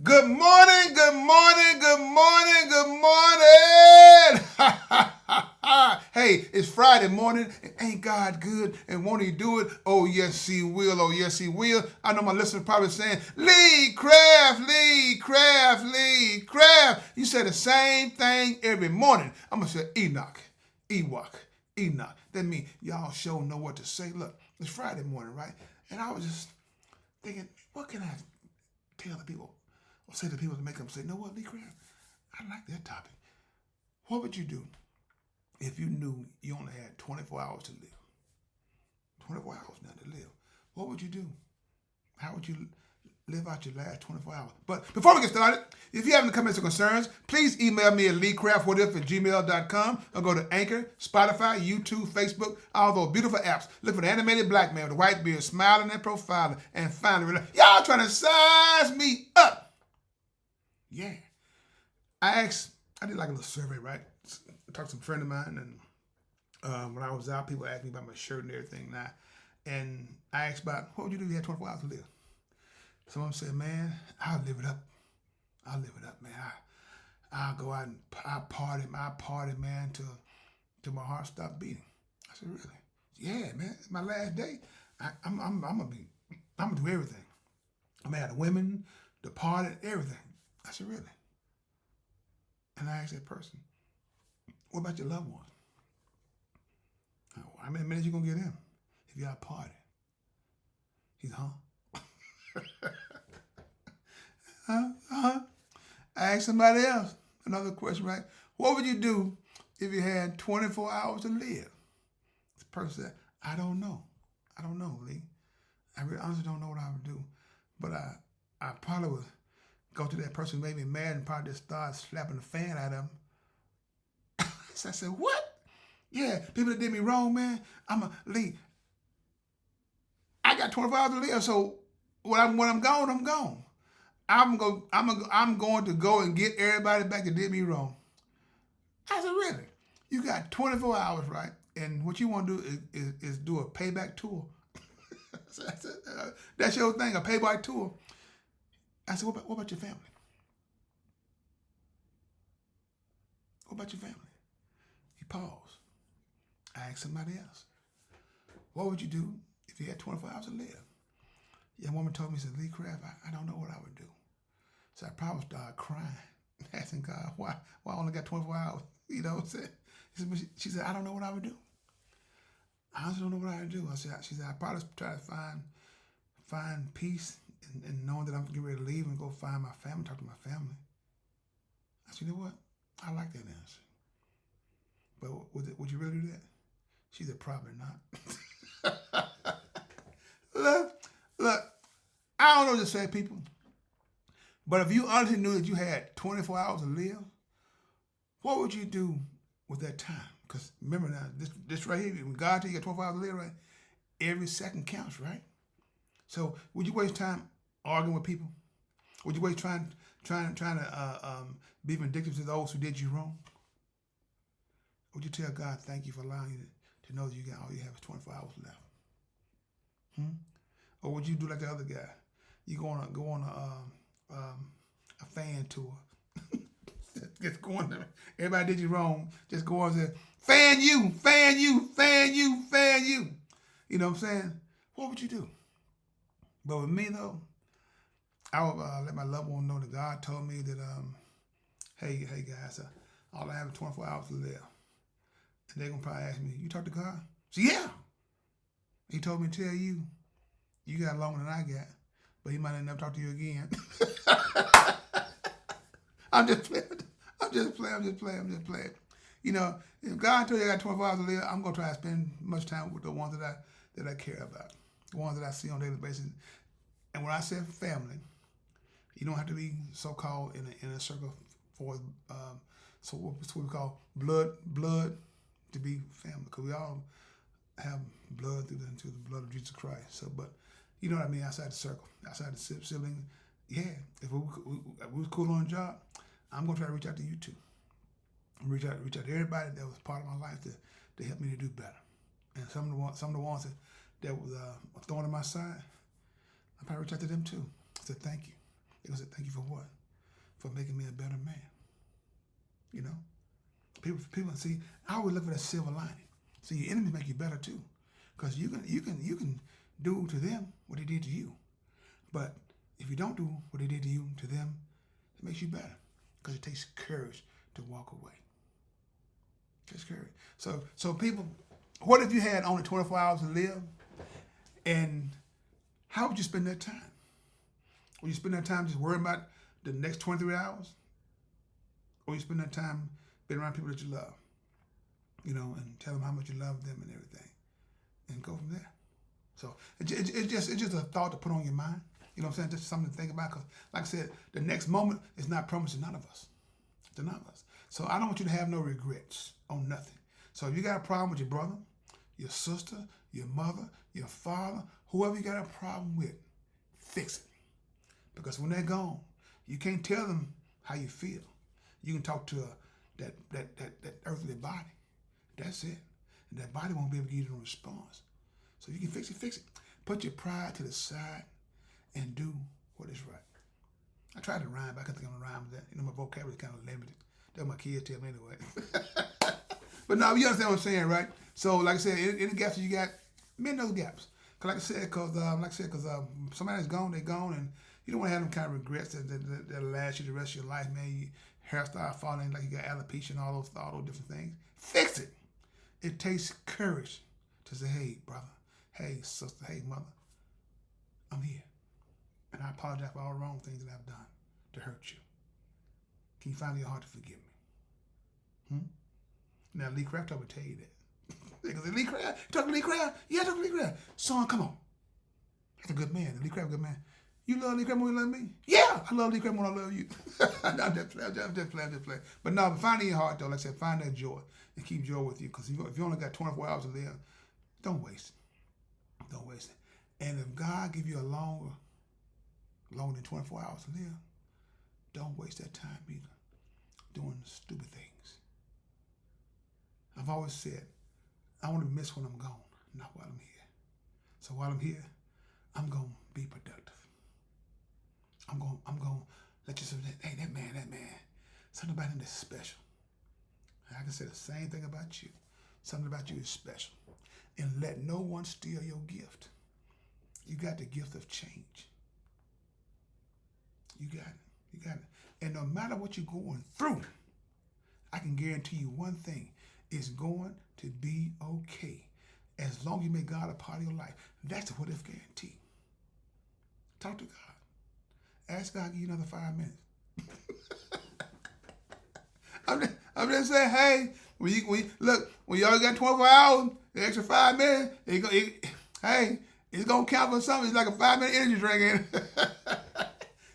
Good morning, good morning, good morning, good morning. Hey, it's Friday morning, and ain't God good? And won't He do it? Oh, yes, He will. Oh, yes, He will. I know my listeners probably saying, Lee Craft, Lee Craft, Lee Craft. You say the same thing every morning. I'm going to say Enoch, Ewok, Enoch. That means y'all sure know what to say. Look, it's Friday morning, right? And I was just thinking, what can I tell the people? Or say to people to make them say, you know what, Lee Craft, I like that topic. What would you do if you knew you only had 24 hours to live? 24 hours now to live. What would you do? How would you live out your last 24 hours? But before we get started, if you have any comments or concerns, please email me at leecraftwhatif@gmail.com or go to Anchor, Spotify, YouTube, Facebook, all those beautiful apps. Look for the animated black man with a white beard smiling and profiling. And finally, y'all trying to size me up. Yeah. I did like a little survey, right? I talked to some friend of mine, and when I was out, people asked me about my shirt and everything now. And I asked about, what would you do if you had 24 hours to live? Some of them said, man, I'll live it up. I'll live it up, man. I'll go out and I'll party, man, till my heart stops beating. I said, really? Yeah, man. It's my last day. I'm gonna do everything. I'm gonna have the women, the party, everything. I said, really? And I asked that person, what about your loved ones? How many minutes you gonna get in if you got a party? He's, huh? Uh-huh. I asked somebody else another question, right? What would you do if you had 24 hours to live? The person said, I don't know. I don't know, Lee. I really honestly don't know what I would do. But I probably would go to that person who made me mad and probably just start slapping the fan out of them. So I said, what? Yeah, people that did me wrong, man. Lee. I got 24 hours to live, so when I'm gone, I'm gone. I'm going to go and get everybody back that did me wrong. I said, really? You got 24 hours, right? And what you want to do is do a payback tour. I said, that's your thing, a payback tour. I said, what about your family? What about your family? He paused. I asked somebody else, what would you do if you had 24 hours to live? Young woman told me, said, Lee Craft, I don't know what I would do. So I probably started crying, asking God, why I only got 24 hours? You know what I'm saying? She said, I don't know what I would do. I honestly don't know what I would do. She said, I'd probably try to find peace and knowing that I'm getting ready to leave and go find my family, talk to my family. I said, you know what? I like that answer. But would you really do that? She said, probably not. Look, I don't know what to say, people. But if you honestly knew that you had 24 hours to live, what would you do with that time? Because remember now, this right here, when God tells you got 24 hours to live, right? Every second counts, right? So would you waste time arguing with people? Would you waste trying to be vindictive to those who did you wrong? Would you tell God, thank you for allowing you to know that all you have is 24 hours left? Or would you do like the other guy? You go on a fan tour. Just go on there. Everybody did you wrong. Just go on and say, fan you, fan you, fan you, fan you. You know what I'm saying? What would you do? But with me though, I would let my loved one know that God told me that, hey guys, all I have is 24 hours to live. And they're gonna probably ask me, you talk to God? So yeah. He told me to tell you, you got longer than I got, but he might never talk to you again. I'm just playing. You know, if God told you I got 24 hours to live, I'm gonna try to spend much time with the ones that I care about, the ones that I see on a daily basis. And when I say family, you don't have to be so-called in a circle for so what we call blood to be family, because we all have blood through the blood of Jesus Christ. So, but you know what I mean, outside the circle, outside the siblings, yeah. If we was cool on the job, I'm gonna try to reach out to you too. Reach out to everybody that was part of my life to help me to do better. And some of the ones that was thorn in my side, I probably reach out to them too. I said thank you. They're going to say, thank you for what? For making me a better man. You know? People see, I always look for that silver lining. See, your enemies make you better too. Because you can do to them what they did to you. But if you don't do what they did to you, to them, it makes you better. Because it takes courage to walk away. It takes courage. So people, what if you had only 24 hours to live? And how would you spend that time? Would you spend that time just worrying about the next 23 hours? Or you spend that time being around people that you love? You know, and tell them how much you love them and everything. And go from there. So it's just a thought to put on your mind. You know what I'm saying? Just something to think about. Because like I said, the next moment is not promised to none of us. To none of us. So I don't want you to have no regrets on nothing. So if you got a problem with your brother, your sister, your mother, your father, whoever you got a problem with, fix it. Because when they're gone, you can't tell them how you feel. You can talk to that earthly body. That's it. And that body won't be able to give you no response. So if you can fix it, fix it. Put your pride to the side and do what is right. I tried to rhyme, but I couldn't think of a rhyme with that. You know, my vocabulary is kind of limited. That's what my kids tell me anyway. But no, you understand what I'm saying, right? So, like I said, any gaps that you got, mend those gaps. Cause like I said, because somebody's gone, they're gone, and you don't want to have them kind of regrets that'll last you the rest of your life, man. Your hairstyle falling like you got alopecia and all those different things. Fix it. It takes courage to say, hey, brother, hey, sister, hey, mother, I'm here. And I apologize for all the wrong things that I've done to hurt you. Can you find your heart to forgive me? Now, Lee Craft will tell you that. Because Lee Craft, you talking to Lee Craft? Yeah, I talk to Lee Craft. Son, come on. That's a good man. Lee Craft, good man. You love Lee Craft more than you love me? Yeah, I love Lee Craft more than I love you. I'm just playing. But no, find in your heart, though, like I said, find that joy and keep joy with you. Because if you only got 24 hours to live, don't waste it. Don't waste it. And if God give you a longer than 24 hours to live, don't waste that time either doing stupid things. I've always said, I want to miss when I'm gone, not while I'm here. So while I'm here, I'm going to be productive. I'm going to let you say, hey, that man, something about him is special. And I can say the same thing about you. Something about you is special. And let no one steal your gift. You got the gift of change. You got it. And no matter what you're going through, I can guarantee you one thing. It's going to be okay. As long as you make God a part of your life. That's what it's guaranteed. Talk to God. Ask God to give you another 5 minutes. I'm just saying, hey, when y'all got 24 hours, the extra 5 minutes, hey, it's going to count for something. It's like a 5-minute energy drink.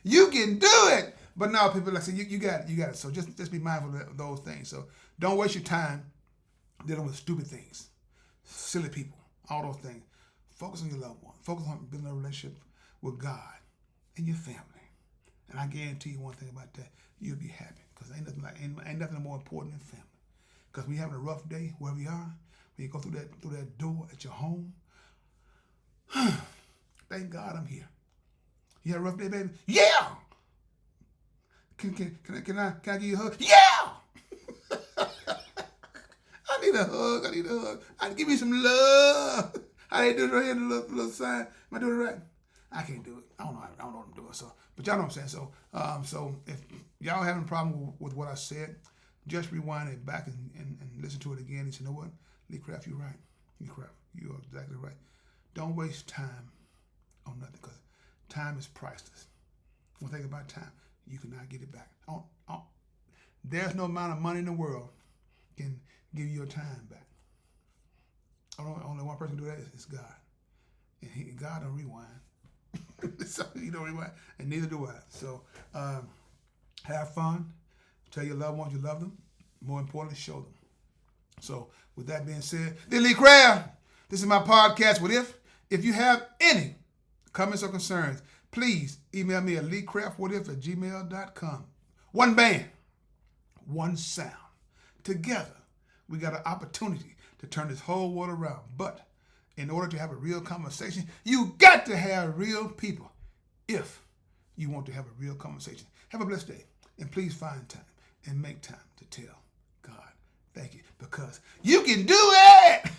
You can do it. But now people like say, you got it. So just be mindful of those things. So don't waste your time dealing with stupid things, silly people, all those things. Focus on your loved one. Focus on building a relationship with God and your family. And I guarantee you one thing about that, you'll be happy. Because ain't nothing more important than family. Because when you're having a rough day, wherever you are, when you go through that door at your home, thank God I'm here. You had a rough day, baby? Yeah! Can I give you a hug? Yeah! I need a hug. Give me some love. How they do it right here, the little sign. Am I doing it right? I can't do it. I don't know what I'm doing. So, but y'all know what I'm saying. So if y'all having a problem with what I said, just rewind it back and listen to it again. You say, you know what? Lee Craft, you're right. Lee Craft, you are exactly right. Don't waste time on nothing because time is priceless. One thing about time, you cannot get it back. There's no amount of money in the world can give you your time back. Only one person can do that is God. And God don't rewind. So he don't rewind, and neither do I. So have fun. Tell your loved ones you love them. More importantly, show them. So with that being said, this is Lee Craft. This is my podcast. What if you have any comments or concerns, please email me at leecraftwhatif@gmail.com. One band, one sound. Together, we got an opportunity to turn this whole world around. But in order to have a real conversation, you got to have real people if you want to have a real conversation. Have a blessed day. And please find time and make time to tell God thank you, because you can do it.